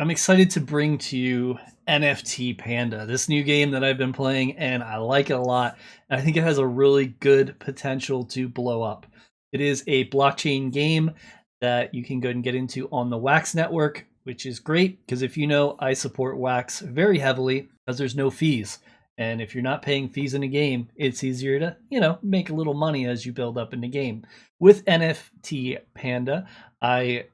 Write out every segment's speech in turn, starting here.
I'm excited to bring to you NFT Panda, this new game that I've been playing, and I like it a lot. And I think it has a really good potential to blow up. It is a blockchain game that you can go and get into on the Wax network, which is great because if you know, I support Wax very heavily because there's no fees. And if you're not paying fees in a game, it's easier to, make a little money as you build up in the game. With NFT Panda, I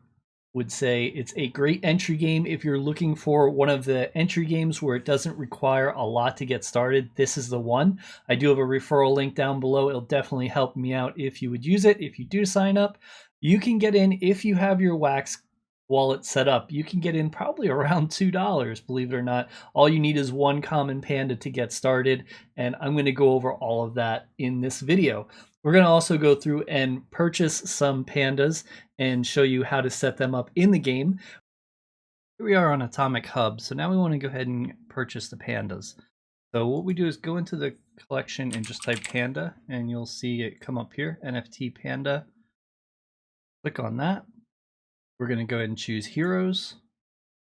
would say it's a great entry game if you're looking for one of the entry games where it doesn't require a lot to get started. This is the one. I do have a referral link down below. It'll definitely help me out if you would use it. If you do sign up, you can get in if you have your Wax wallet set up. You can get in probably around $2, believe it or not. All you need is one common panda to get started, and I'm going to go over all of that in this video. We're going to also go through and purchase some pandas and show you how to set them up in the game. Here we are on Atomic Hub, so now we want to go ahead and purchase the pandas. So what we do is go into the collection and just type panda, and you'll see it come up here, NFT Panda. Click on that. We're going to go ahead and choose heroes,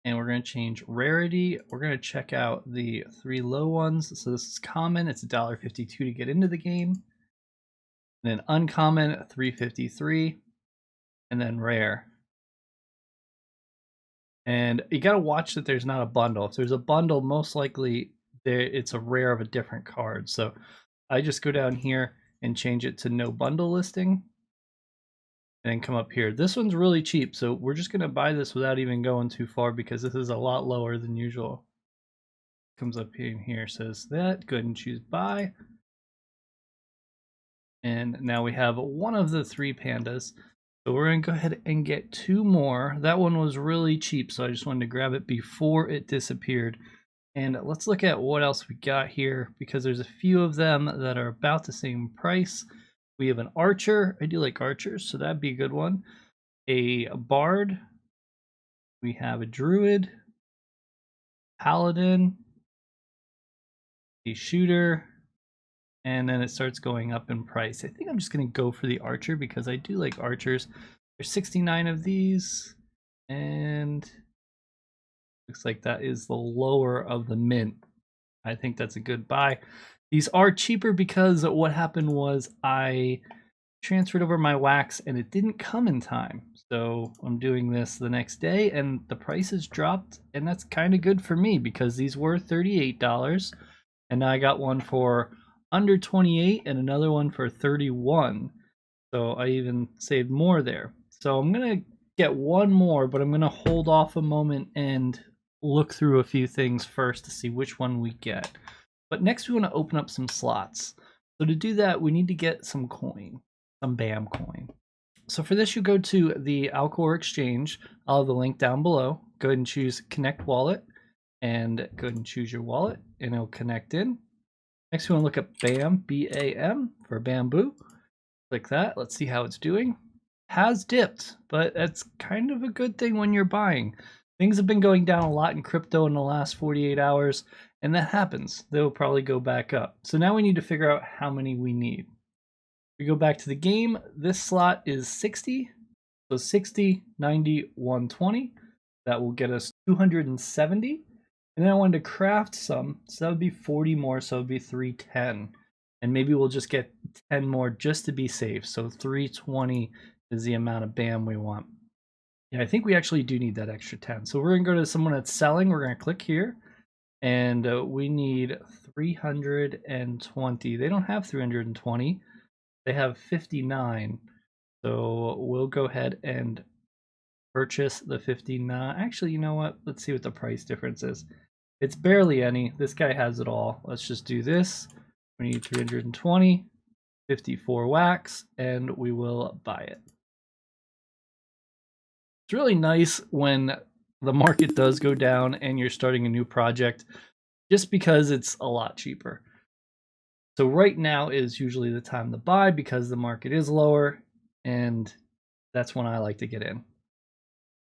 and we're going to change rarity. We're going to check out the 3 low ones. So this is common, it's $1.52 to get into the game. And then uncommon, $3.53, and then rare. And you got to watch that there's not a bundle. If there's a bundle, most likely it's a rare of a different card. So I just go down here and change it to no bundle listing. And then come up here. This one's really cheap, so we're just going to buy this without even going too far because this is a lot lower than usual. Comes up in here, says that. Go ahead and choose buy. And now we have one of the 3 pandas. So we're going to go ahead and get 2 more. That one was really cheap, so I just wanted to grab it before it disappeared. And let's look at what else we got here, because there's a few of them that are about the same price. We have an archer. I do like archers, so that'd be a good one. A bard. We have a druid. Paladin. A shooter. And then it starts going up in price. I think I'm just going to go for the archer because I do like archers. There's 69 of these, and looks like that is the lower of the mint. I think that's a good buy. These are cheaper because what happened was I transferred over my wax and it didn't come in time. So I'm doing this the next day and the prices dropped, and that's kind of good for me because these were $38 and now I got one for under 28 and another one for 31. So I even saved more there. So I'm going to get one more, but I'm going to hold off a moment and look through a few things first to see which one we get. But next we want to open up some slots. So to do that, we need to get some coin, some BAM coin. So for this, you go to the Alcor exchange. I'll have the link down below. Go ahead and choose connect wallet and go ahead and choose your wallet and it'll connect in. Next, we want to look up BAM, B-A-M, for bamboo. Click that. Let's see how it's doing. Has dipped, but that's kind of a good thing when you're buying. Things have been going down a lot in crypto in the last 48 hours, and that happens. They'll probably go back up. So now we need to figure out how many we need. We go back to the game. This slot is 60. So 60, 90, 120. That will get us 270. And then I wanted to craft some, so that would be 40 more, so it would be 310. And maybe we'll just get 10 more just to be safe. So 320 is the amount of BAM we want. Yeah, I think we actually do need that extra 10. So we're going to go to someone that's selling. We're going to click here. And we need 320. They don't have 320. They have 59. So we'll go ahead and purchase the 59. Actually, you know what? Let's see what the price difference is. It's barely any. This guy has it all. Let's just do this. We need 320, 54 wax, and we will buy it. It's really nice when the market does go down and you're starting a new project just because it's a lot cheaper. So right now is usually the time to buy because the market is lower, and that's when I like to get in.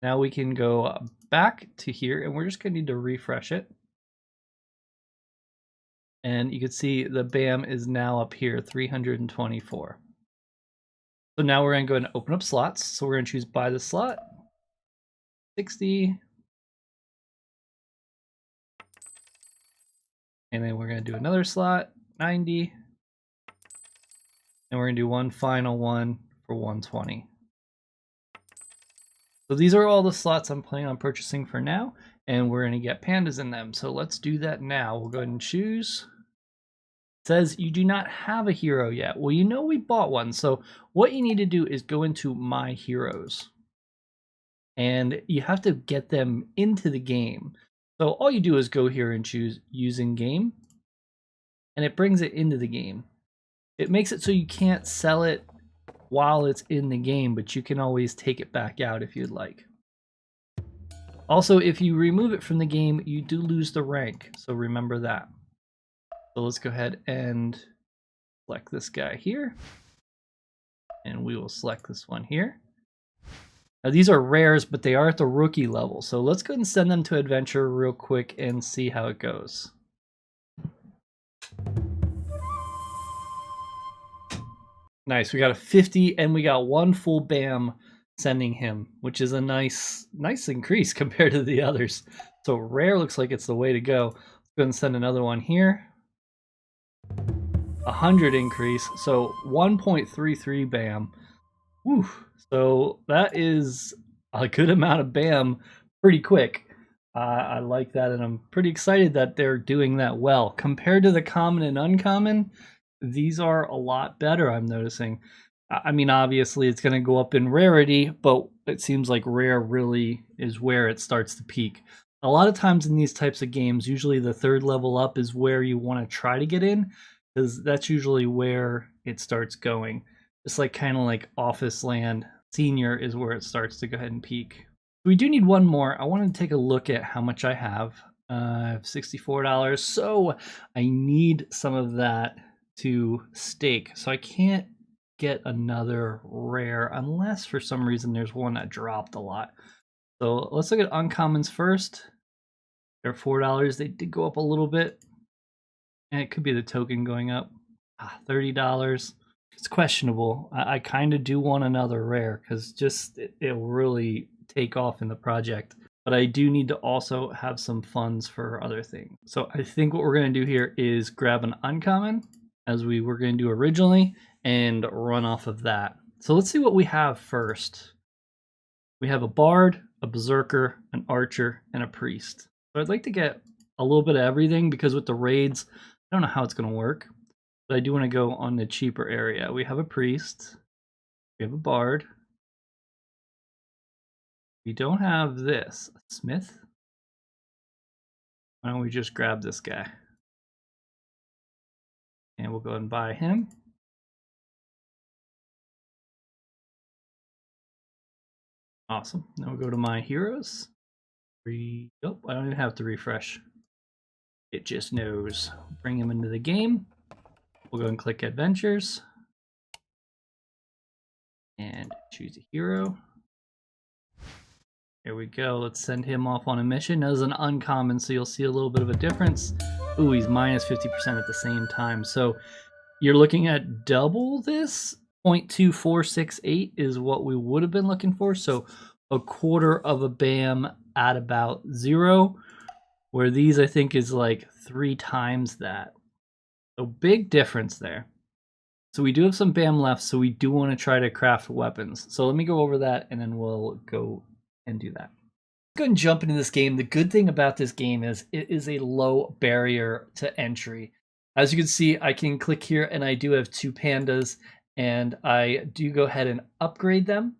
Now we can go back to here and we're just going to need to refresh it. And you can see the BAM is now up here, 324. So now we're going to go ahead and open up slots. So we're going to choose buy the slot, 60, And then we're going to do another slot, 90. And we're going to do one final one for 120. So these are all the slots I'm planning on purchasing for now, and we're going to get pandas in them. So let's do that now. We'll go ahead and choose. It says you do not have a hero yet. Well, you know we bought one. So what you need to do is go into My Heroes. And you have to get them into the game. So all you do is go here and choose Using Game. And it brings it into the game. It makes it so you can't sell it while it's in the game, but you can always take it back out if you'd like. Also, if you remove it from the game, you do lose the rank, so remember that. So let's go ahead and select this guy here, and we will select this one here. Now these are rares, but they are at the rookie level, so let's go ahead and send them to adventure real quick and see how it goes. Nice, we got a 50 and we got one full BAM sending him, which is a nice increase compared to the others. So rare looks like it's the way to go. Let's go and send another one here. 100 increase, so 1.33 BAM. Whew. So that is a good amount of BAM pretty quick. I like that, and I'm pretty excited that they're doing that well. Compared to the common and uncommon, these are a lot better, I'm noticing. I mean, obviously it's going to go up in rarity, but it seems like rare really is where it starts to peak. A lot of times in these types of games, usually the third level up is where you want to try to get in, because that's usually where it starts going. Just like kind of like Office Land, Senior is where it starts to go ahead and peak. We do need one more. I want to take a look at how much I have. I have $64, so I need some of that to stake. So I can't get another rare unless for some reason there's one that dropped a lot. So let's look at uncommons first. They're $4. They did go up a little bit, and it could be the token going up. $30. It's questionable. I kind of do want another rare because just it'll really take off in the project. But I do need to also have some funds for other things. So I think what we're going to do here is grab an uncommon, as we were going to do originally, and run off of that. So let's see what we have first. We have a bard, a berserker, an archer, and a priest. So I'd like to get a little bit of everything, because with the raids, I don't know how it's going to work, but I do want to go on the cheaper area. We have a priest, we have a bard, we don't have this, a smith. Why don't we just grab this guy? And we'll go ahead and buy him. Awesome. Now we'll go to My Heroes. Nope, I don't even have to refresh. It just knows. Bring him into the game. We'll go and click Adventures. And choose a hero. Here we go. Let's send him off on a mission. That was an uncommon, so you'll see a little bit of a difference. Ooh, he's minus 50% at the same time. So you're looking at double this. 0.2468 is what we would have been looking for. So a quarter of a BAM at about 0, where these I think is like 3 times that. So big difference there. So we do have some BAM left, so we do want to try to craft weapons. So let me go over that, and then we'll go and do that. Go ahead and jump into this game. The good thing about this game is it is a low barrier to entry. As you can see, I can click here, and I do have 2 pandas, and I do go ahead and upgrade them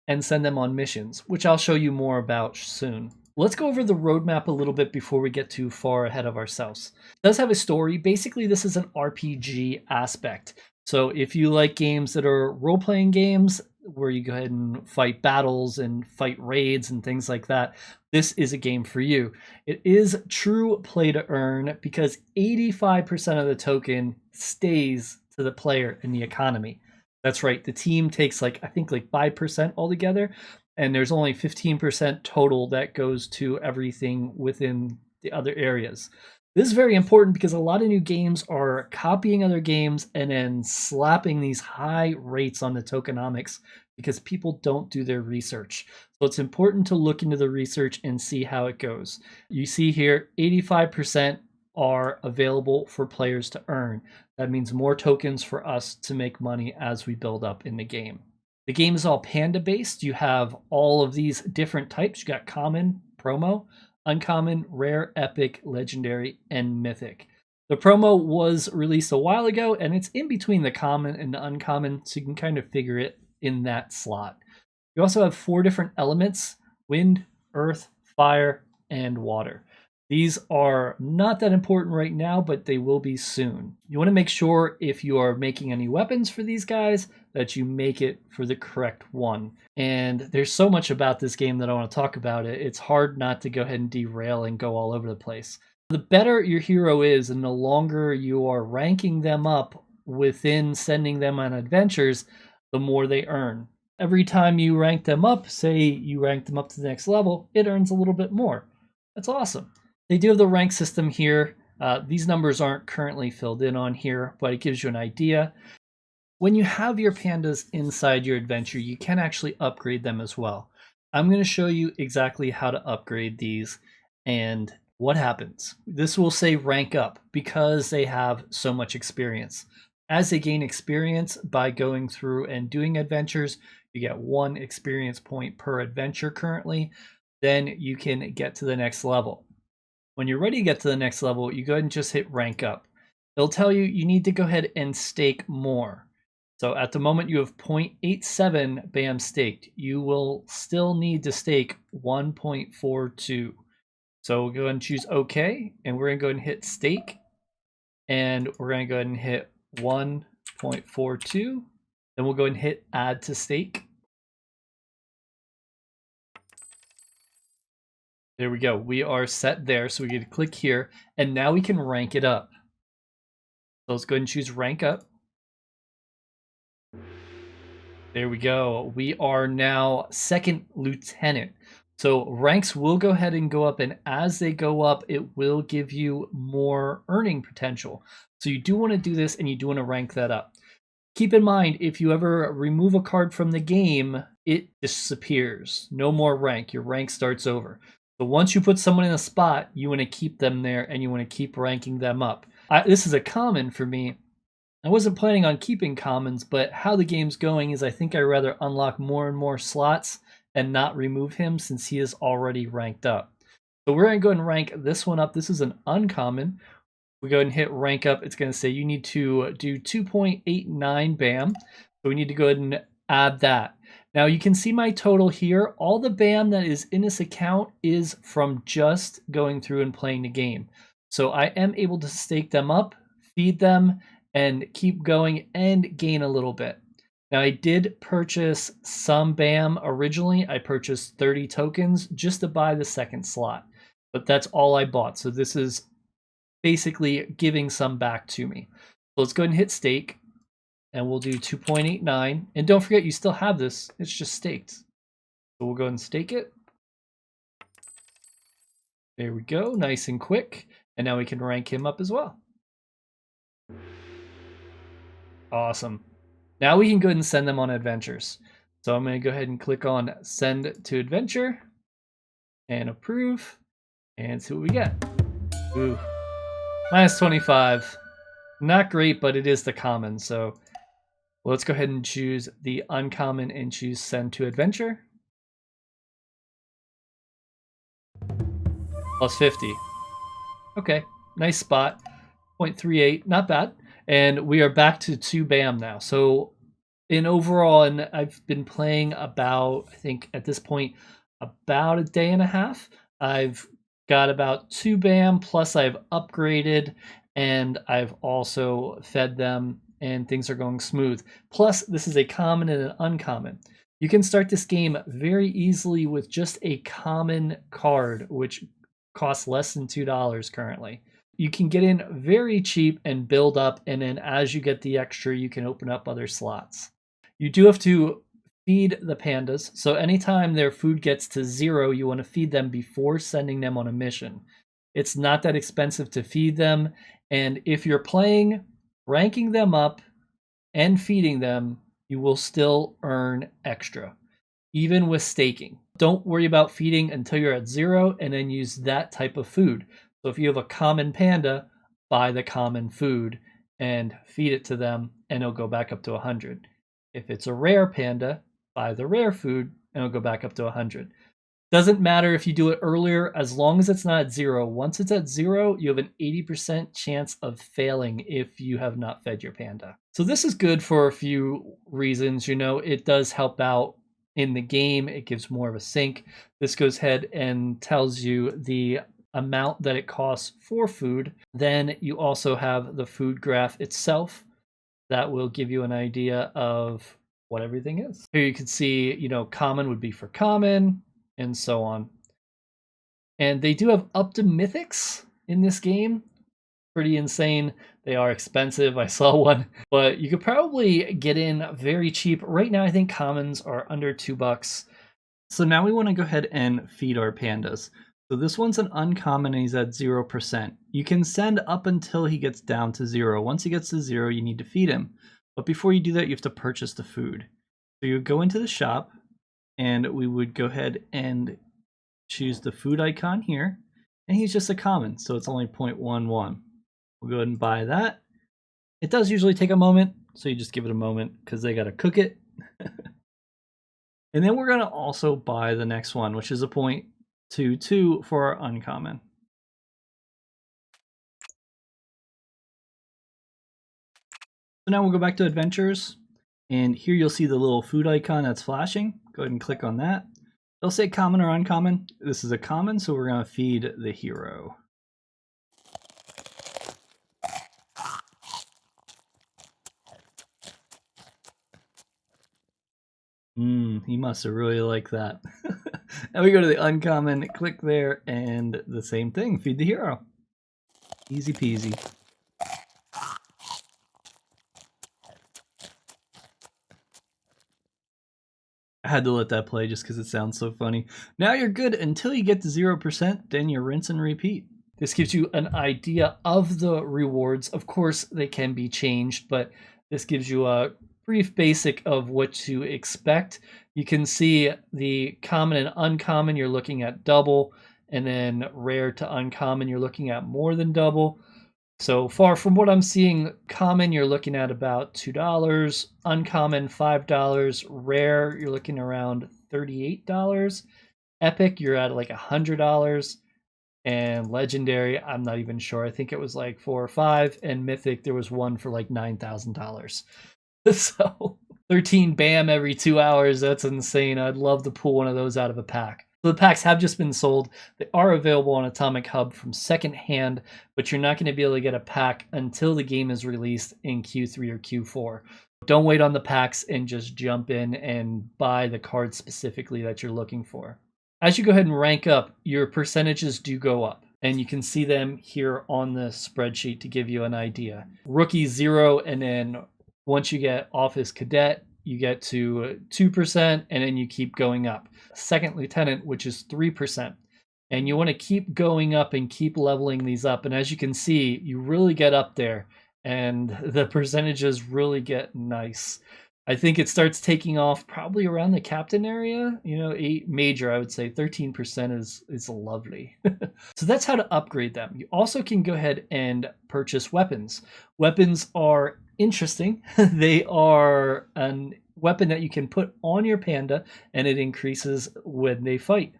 and send them on missions, which I'll show you more about soon. Let's go over the roadmap a little bit before we get too far ahead of ourselves. It does have a story. Basically, this is an RPG aspect. So if you like games that are role-playing games, where you go ahead and fight battles and fight raids and things like that, this is a game for you. It is true play to earn, because 85% of the token stays to the player in the economy. That's right, the team takes I think 5% altogether, and there's only 15% total that goes to everything within the other areas. This is very important because a lot of new games are copying other games and then slapping these high rates on the tokenomics because people don't do their research. So it's important to look into the research and see how it goes. You see here, 85% are available for players to earn. That means more tokens for us to make money as we build up in the game. The game is all Panda based. You have all of these different types. You got common, promo, uncommon, rare, epic, legendary, and mythic. The promo was released a while ago, and it's in between the common and the uncommon, so you can kind of figure it in that slot. You also have 4 different elements: wind, earth, fire, and water. These are not that important right now, but they will be soon. You want to make sure if you are making any weapons for these guys that you make it for the correct one. And there's so much about this game that I want to talk about. It's hard not to go ahead and derail and go all over the place. The better your hero is and the longer you are ranking them up within sending them on adventures, the more they earn. Every time you rank them up, say you rank them up to the next level, it earns a little bit more. That's awesome. They do have the rank system here. These numbers aren't currently filled in on here, but it gives you an idea. When you have your pandas inside your adventure, you can actually upgrade them as well. I'm going to show you exactly how to upgrade these and what happens. This will say rank up because they have so much experience. As they gain experience by going through and doing adventures, you get 1 experience point per adventure currently. Then you can get to the next level. When you're ready to get to the next level, you go ahead and just hit rank up. It'll tell you you need to go ahead and stake more. So at the moment you have 0.87 BAM staked. You will still need to stake 1.42. So we'll go ahead and choose OK, and we're going to go ahead and hit stake. And we're going to go ahead and hit 1.42. Then we'll go ahead and hit add to stake. There we go. We are set there. So we get to click here, and now we can rank it up. So let's go ahead and choose rank up. There we go. We are now 2nd lieutenant. So ranks will go ahead and go up, and as they go up, it will give you more earning potential. So you do want to do this, and you do want to rank that up. Keep in mind, if you ever remove a card from the game, it disappears. No more rank. Your rank starts over. So once you put someone in a spot, you want to keep them there, and you want to keep ranking them up. This is a common for me. I wasn't planning on keeping commons, but how the game's going is I think I'd rather unlock more and more slots and not remove him since he is already ranked up. So we're going to go and rank this one up. This is an uncommon. We go ahead and hit rank up. It's going to say you need to do 2.89 BAM. So we need to go ahead and add that. Now you can see my total here. All the BAM that is in this account is from just going through and playing the game. So I am able to stake them up, feed them, and keep going and gain a little bit. Now I did purchase some BAM originally. I purchased 30 tokens just to buy the 2nd slot, but that's all I bought. So this is basically giving some back to me. So let's go ahead and hit stake, and we'll do 2.89. And don't forget, you still have this. It's just staked. So we'll go ahead and stake it. There we go, nice and quick. And now we can rank him up as well. Awesome. Now we can go ahead and send them on adventures. So I'm going to go ahead and click on send to adventure and approve and see what we get. Ooh, minus 25. Not great, but it is the common. So let's go ahead and choose the uncommon and choose send to adventure. Plus 50. Okay, nice spot. 0.38, not bad. And we are back to 2 BAM now. So in overall, and I've been playing about, I think at this point, about a day and a half. I've got about 2 BAM, plus I've upgraded, and I've also fed them, and things are going smooth. Plus, this is a common and an uncommon. You can start this game very easily with just a common card, which costs less than $2 currently. You can get in very cheap and build up, and then as you get the extra, you can open up other slots. You do have to feed the pandas, so anytime their food gets to 0, you want to feed them before sending them on a mission. It's not that expensive to feed them, and if you're playing, ranking them up and feeding them, you will still earn extra, even with staking. Don't worry about feeding until you're at 0, and then use that type of food. So if you have a common panda, buy the common food and feed it to them, and it'll go back up to 100. If it's a rare panda, buy the rare food, and it'll go back up to 100. Doesn't matter if you do it earlier, as long as it's not at 0. Once it's at 0, you have an 80% chance of failing if you have not fed your panda. So this is good for a few reasons. You know, it does help out in the game. It gives more of a sync. This goes ahead and tells you the amount that it costs for food. Then you also have the food graph itself that will give you an idea of what everything is. Here you can see, you know, common would be for common, and so on. And they do have up to mythics in this game. Pretty insane. They are expensive. I saw one, but you could probably get in very cheap. Right now, I think commons are under $2. So now we want to go ahead and feed our pandas. So this one's an uncommon and he's at 0%. You can send up until he gets down to 0. Once he gets to 0, you need to feed him. But before you do that, you have to purchase the food. So you go into the shop, and we would go ahead and choose the food icon here, and he's just a common, so it's only 0.11. We'll go ahead and buy that. It does usually take a moment, so you just give it a moment because they got to cook it. And then we're going to also buy the next one, which is a 0.22 for our uncommon. So now we'll go back to adventures, and here you'll see the little food icon that's flashing. Go ahead and click on that. They'll say common or uncommon. This is a common, so we're going to feed the hero. He must have really liked that. Now we go to the uncommon, click there, and the same thing, feed the hero. Easy peasy. I had to let that play just because it sounds so funny. Now you're good until you get to 0%, then you rinse and repeat. This gives you an idea of the rewards. Of course, they can be changed, but this gives you a brief basic of what to expect. You can see the common and uncommon, you're looking at double, and then rare to uncommon, you're looking at more than double. So far from what I'm seeing, common, you're looking at about $2, uncommon, $5, rare, you're looking around $38, epic, you're at like $100, and legendary, I'm not even sure. I think it was like 4 or 5, and mythic, there was one for like $9,000. So 13 BAM every 2 hours, that's insane. I'd love to pull one of those out of a pack. So the packs have just been sold. They are available on Atomic Hub from secondhand, but you're not going to be able to get a pack until the game is released in Q3 or Q4. Don't wait on the packs and just jump in and buy the card specifically that you're looking for. As you go ahead and rank up, your percentages do go up, and you can see them here on the spreadsheet to give you an idea. Rookie 0, and then once you get office cadet, you get to 2%, and then you keep going up. Second lieutenant, which is 3%. And you want to keep going up and keep leveling these up. And as you can see, you really get up there, and the percentages really get nice. I think it starts taking off probably around the captain area, you know, 8 major, I would say 13% is lovely. So that's how to upgrade them. You also can go ahead and purchase weapons. Weapons are interesting. They are a weapon that you can put on your panda, and it increases when they fight.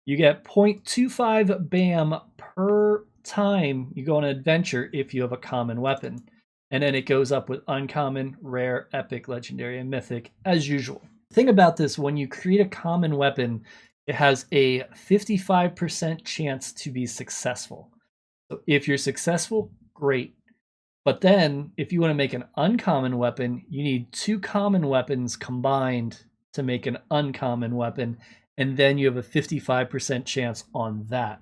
You get 0.25 BAM per time you go on an adventure if you have a common weapon. And then it goes up with uncommon, rare, epic, legendary, and mythic as usual. The thing about this, when you create a common weapon, it has a 55% chance to be successful. So if you're successful, great. But then if you want to make an uncommon weapon, you need 2 common weapons combined to make an uncommon weapon. And then you have a 55% chance on that.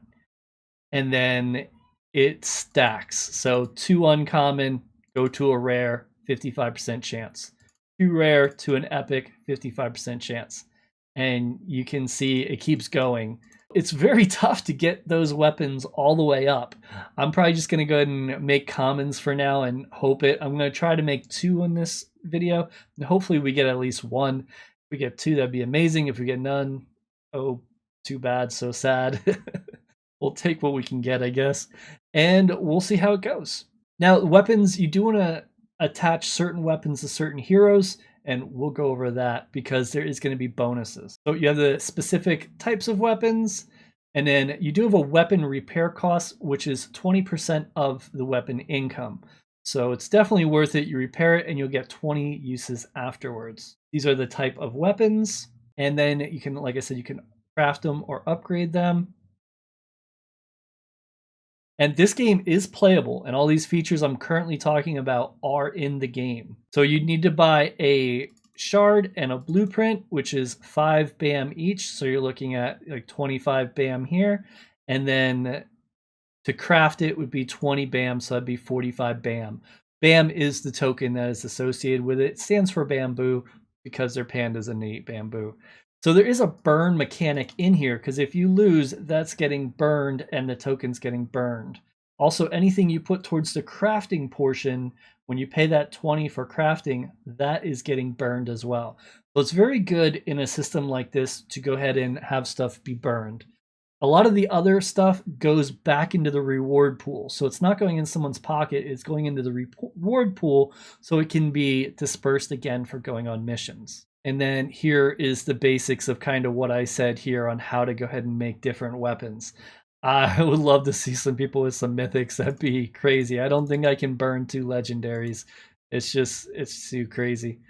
And then it stacks. So 2 uncommon, go to a rare, 55% chance. 2 rare to an epic, 55% chance. And you can see it keeps going. It's very tough to get those weapons all the way up. I'm probably just going to go ahead and make commons for now and hope it. I'm going to try to make 2 in this video. And hopefully we get at least 1. If we get 2, that'd be amazing. If we get none, oh, too bad, so sad. we'll take what we can get, I guess, and we'll see how it goes. Now, weapons, you do want to attach certain weapons to certain heroes, and we'll go over that because there is going to be bonuses. So you have the specific types of weapons, and then you do have a weapon repair cost, which is 20% of the weapon income. So it's definitely worth it. You repair it and you'll get 20 uses afterwards. These are the type of weapons. And then you can, like I said, you can craft them or upgrade them. And this game is playable, and all these features I'm currently talking about are in the game. So you need to buy a shard and a blueprint, which is 5 BAM each. So you're looking at like 25 BAM here. And then to craft it would be 20 BAM, so that'd be 45 BAM. BAM is the token that is associated with it. It stands for bamboo because they're pandas and they eat bamboo. So there is a burn mechanic in here because if you lose, that's getting burned and the token's getting burned. Also, anything you put towards the crafting portion, when you pay that 20 for crafting, that is getting burned as well. So it's very good in a system like this to go ahead and have stuff be burned. A lot of the other stuff goes back into the reward pool. So it's not going in someone's pocket, it's going into the reward pool so it can be dispersed again for going on missions. And then here is the basics of kind of what I said here on how to go ahead and make different weapons. I would love to see some people with some mythics. That'd be crazy. I don't think I can burn 2 legendaries. It's too crazy.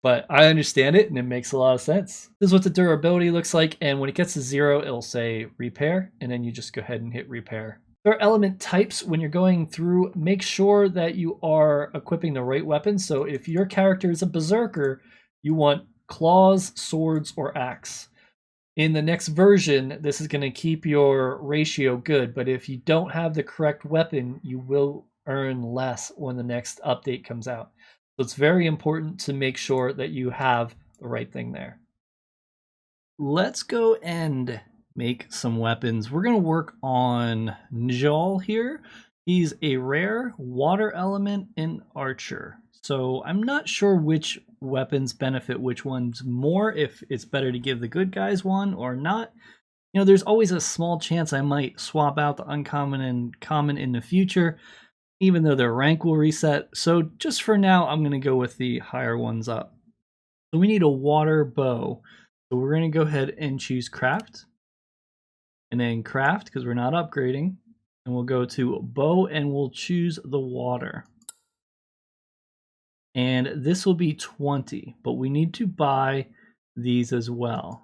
But I understand it and it makes a lot of sense. This is what the durability looks like. And when it gets to 0, it'll say repair. And then you just go ahead and hit repair. There are element types when you're going through. Make sure that you are equipping the right weapon. So if your character is a berserker, you want claws, swords, or axe. In the next version, this is going to keep your ratio good. But if you don't have the correct weapon, you will earn less when the next update comes out. So it's very important to make sure that you have the right thing there. Let's go and make some weapons. We're going to work on Njal here. He's a rare water element and archer. So I'm not sure which weapons benefit which ones more, if it's better to give the good guys one or not. You know, there's always a small chance I might swap out the uncommon and common in the future, even though their rank will reset. So just for now, I'm going to go with the higher ones up. So we need a water bow. So we're going to go ahead and choose craft. And then craft, because we're not upgrading. And we'll go to bow and we'll choose the water. And this will be 20, but we need to buy these as well.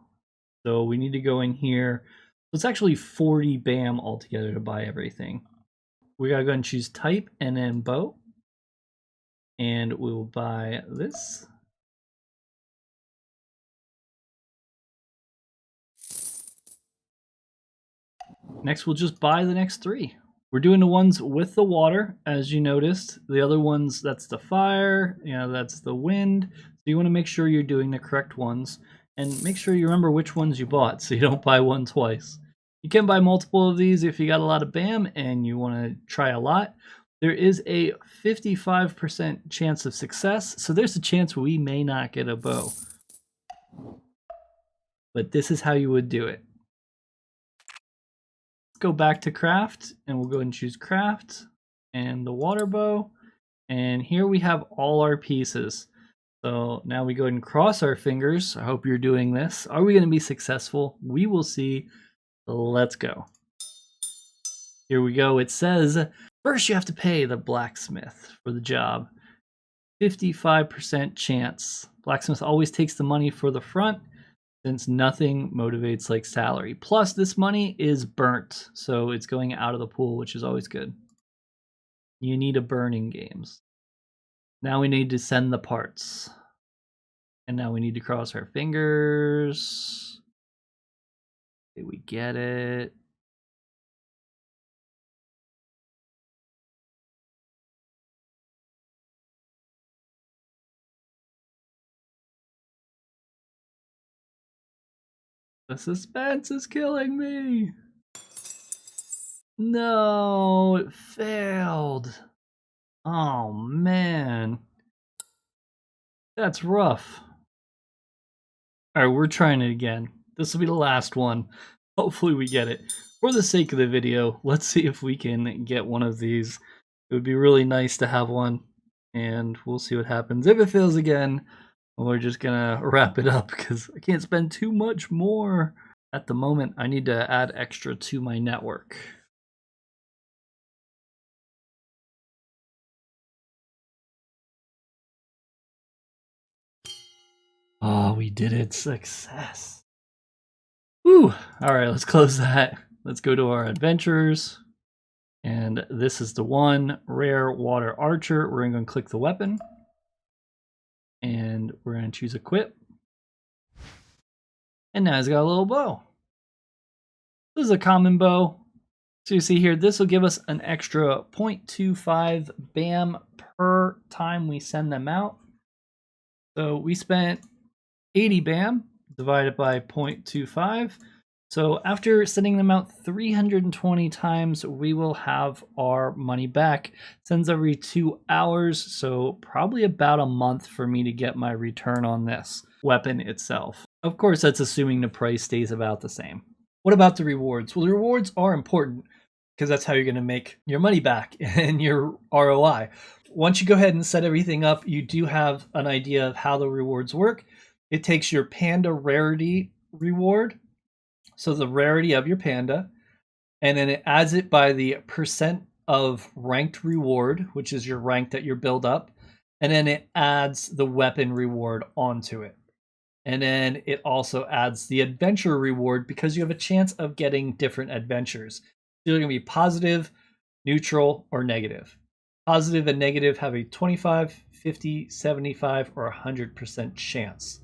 So we need to go in here. So it's actually 40 BAM altogether to buy everything. We gotta go and choose type and then bow. And we'll buy this. Next, we'll just buy the next 3. We're doing the ones with the water, as you noticed. The other ones, that's the fire, that's the wind. So you want to make sure you're doing the correct ones. And make sure you remember which ones you bought so you don't buy one twice. You can buy multiple of these if you got a lot of BAM and you want to try a lot. There is a 55% chance of success, so there's a chance we may not get a bow. But this is how you would do it. Go back to craft and we'll go ahead and choose craft and the water bow, and here we have all our pieces. So now we go ahead and cross our fingers. I hope you're doing this. Are we going to be successful? We will see. Let's go. Here we go. It says first you have to pay the blacksmith for the job. 55% chance. Blacksmith always takes the money for the front, since nothing motivates like salary. Plus, this money is burnt, so it's going out of the pool, which is always good. You need a burning games. Now we need to send the parts. And now we need to cross our fingers. Okay, we get it. The suspense is killing me. No, it failed. Oh, man. That's rough. All right, we're trying it again. This will be the last one. Hopefully we get it. For the sake of the video, let's see if we can get one of these. It would be really nice to have one, and we'll see what happens. If it fails again, we're just gonna wrap it up because I can't spend too much more. At the moment, I need to add extra to my network. Oh, we did it. Success. Whew. All right, let's close that. Let's go to our adventures. And this is the one, rare water archer. We're going to click the weapon. And we're going to choose equip. And now it's got a little bow. This is a common bow. So you see here, this will give us an extra 0.25 BAM per time we send them out. So we spent 80 BAM divided by 0.25. So after sending them out 320 times, we will have our money back. Sends every 2 hours, so probably about a month for me to get my return on this weapon itself. Of course, that's assuming the price stays about the same. What about the rewards? Well, the rewards are important because that's how you're going to make your money back and your ROI. Once you go ahead and set everything up, you do have an idea of how the rewards work. It takes your panda rarity reward, so the rarity of your panda, and then it adds it by the percent of ranked reward, which is your rank that you build up, and then it adds the weapon reward onto it. And then it also adds the adventure reward because you have a chance of getting different adventures. They're going to be positive, neutral, or negative. Positive and negative have a 25, 50, 75, or 100% chance.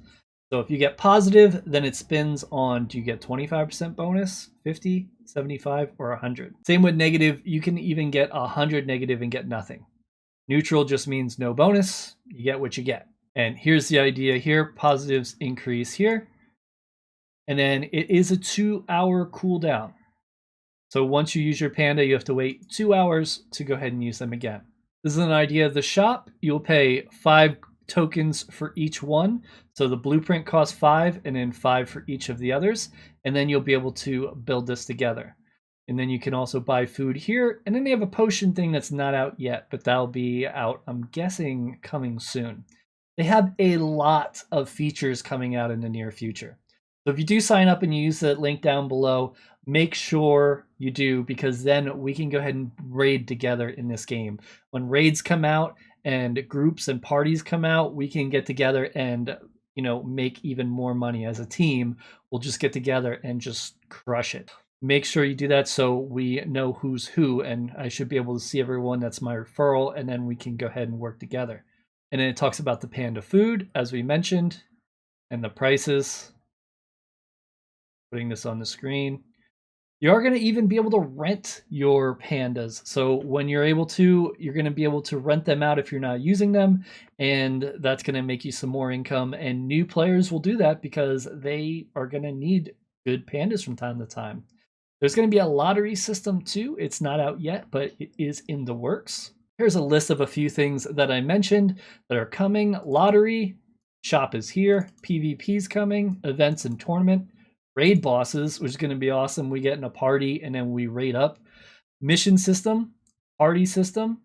So if you get positive, then it spins on, do you get 25% bonus, 50, 75, or 100? Same with negative, you can even get 100 negative and get nothing. Neutral just means no bonus, you get what you get. And here's the idea here, positives increase here. And then it is a 2-hour cooldown. So once you use your panda, you have to wait 2 hours to go ahead and use them again. This is an idea of the shop. You'll pay 5 tokens for each one. So the blueprint costs 5 and then 5 for each of the others. And then you'll be able to build this together. And then you can also buy food here. And then they have a potion thing that's not out yet, but that'll be out, I'm guessing, coming soon. They have a lot of features coming out in the near future. So if you do sign up and you use the link down below, make sure you do, because then we can go ahead and raid together in this game. When raids come out and groups and parties come out, we can get together and, you know, make even more money as a team. We'll just get together and just crush it. Make sure you do that so we know who's who, and I should be able to see everyone. That's my referral, and then we can go ahead and work together. And then it talks about the panda food, as we mentioned, and the prices. Putting this on the screen. You are going to even be able to rent your pandas. So when you're able to, you're going to be able to rent them out if you're not using them. And that's going to make you some more income. And new players will do that because they are going to need good pandas from time to time. There's going to be a lottery system too. It's not out yet, but it is in the works. Here's a list of a few things that I mentioned that are coming. Lottery, shop is here, PvP's coming, events and tournament, raid bosses, which is going to be awesome. We get in a party and then we raid up. Mission system, party system,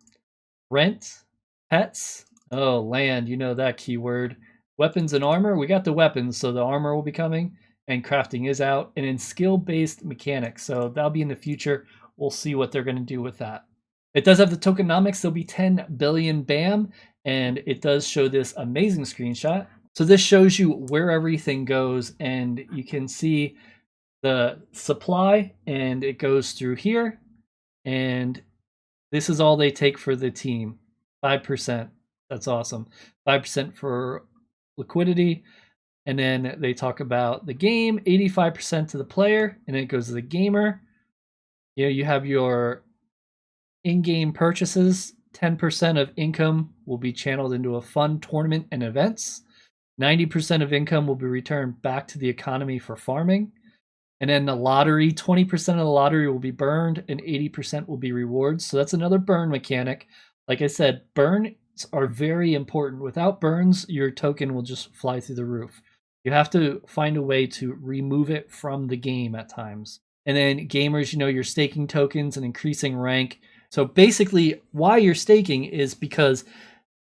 rent, pets, oh, land, you know that keyword. Weapons and armor, we got the weapons, so the armor will be coming, and crafting is out. And in skill-based mechanics, so that'll be in the future. We'll see what they're going to do with that. It does have the tokenomics. There'll be 10 billion BAM, and it does show this amazing screenshot. So this shows you where everything goes, and you can see the supply, and it goes through here, and this is all they take for the team, 5%. That's awesome. 5% for liquidity, and then they talk about the game, 85% to the player, and then it goes to the gamer. You know, you have your in-game purchases, 10% of income will be channeled into a fund, tournament, and events. 90% of income will be returned back to the economy for farming. And then the lottery, 20% of the lottery will be burned and 80% will be rewards. So that's another burn mechanic. Like I said, burns are very important. Without burns, your token will just fly through the roof. You have to find a way to remove it from the game at times. And then gamers, you're staking tokens and increasing rank. So basically, why you're staking is because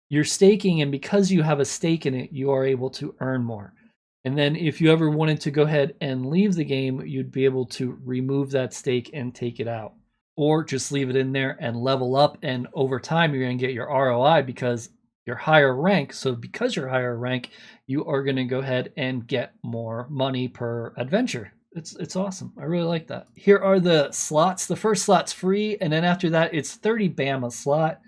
you're staking, and because you have a stake in it, you are able to earn more. And then if you ever wanted to go ahead and leave the game, you'd be able to remove that stake and take it out, or just leave it in there and level up. And over time, you're going to get your ROI because you're higher rank. So because you're higher rank, you are going to go ahead and get more money per adventure. It's awesome. I really like that. Here are the slots. The first slot's free, and then after that, it's 30 BAM a slot.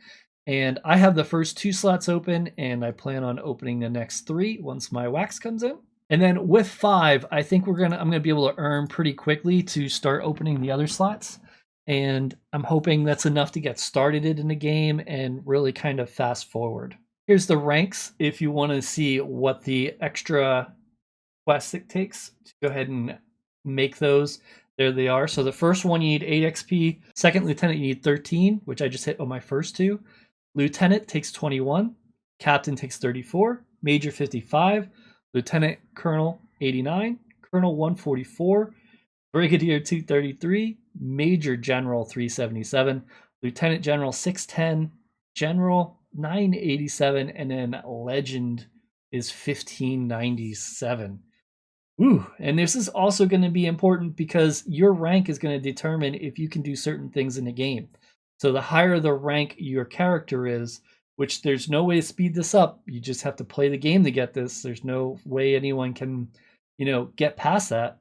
And I have the first 2 slots open, and I plan on opening the next 3 once my wax comes in. And then with 5, I think I'm gonna be able to earn pretty quickly to start opening the other slots. And I'm hoping that's enough to get started in the game and really kind of fast forward. Here's the ranks if you want to see what the extra quests it takes to go ahead and make those. There they are. So the first one, you need 8 XP. Second lieutenant, you need 13, which I just hit on my first 2. Lieutenant takes 21. Captain takes 34. Major 55. Lieutenant Colonel 89. Colonel 144. Brigadier 233. Major General 377. Lieutenant General 610. General 987. And then Legend is 1597. Ooh, and this is also going to be important because your rank is going to determine if you can do certain things in the game. So the higher the rank your character is, which there's no way to speed this up. You just have to play the game to get this. There's no way anyone can, get past that.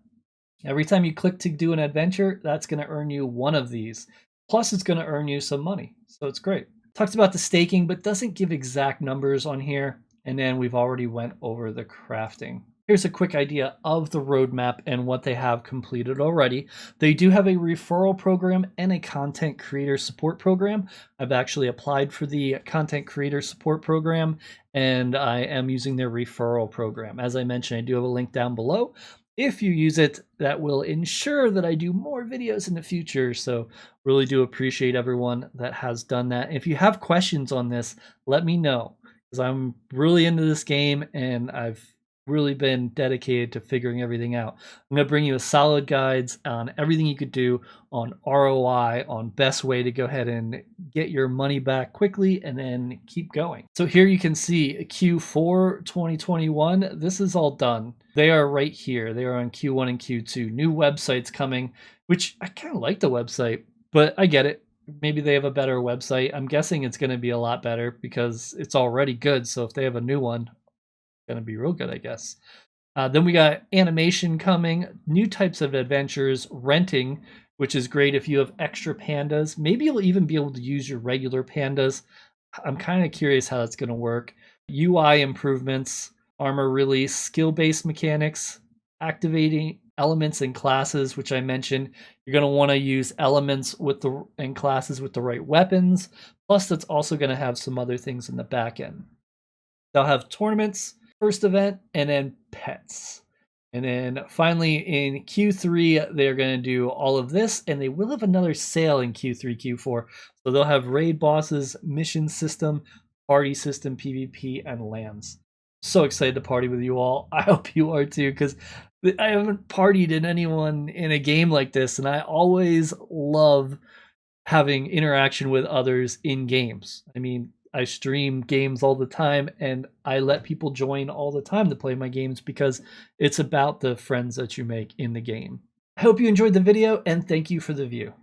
Every time you click to do an adventure, that's going to earn you one of these. Plus, it's going to earn you some money. So it's great. Talks about the staking, but doesn't give exact numbers on here. And then we've already went over the crafting. Here's a quick idea of the roadmap and what they have completed already. They do have a referral program and a content creator support program. I've actually applied for the content creator support program, and I am using their referral program. As I mentioned, I do have a link down below. If you use it, that will ensure that I do more videos in the future. So really do appreciate everyone that has done that. If you have questions on this, let me know, because I'm really into this game and I've really been dedicated to figuring everything out. I'm going to bring you a solid guides on everything you could do on ROI, on best way to go ahead and get your money back quickly and then keep going. So here you can see Q4 2021. This is all done. They are right here. They are on Q1 and Q2. New websites coming, which I kind of like the website, but I get it. Maybe they have a better website. I'm guessing it's going to be a lot better because it's already good. So if they have a new one, going to be real good, I guess. Then we got animation coming, new types of adventures, renting, which is great if you have extra pandas. Maybe you'll even be able to use your regular pandas. I'm kind of curious how that's going to work. UI improvements, armor release, skill-based mechanics, activating elements and classes, which I mentioned. You're going to want to use elements and classes with the right weapons. Plus, that's also going to have some other things in the back end. They'll have tournaments, first event, and then pets. And then finally in Q3, they're going to do all of this, and they will have another sale in Q3, Q4. So they'll have raid bosses, mission system, party system, PvP, and lands. So excited to party with you all. I hope you are too, because I haven't partied in anyone in a game like this, and I always love having interaction with others in games. I mean, I stream games all the time, and I let people join all the time to play my games because it's about the friends that you make in the game. I hope you enjoyed the video, and thank you for the view.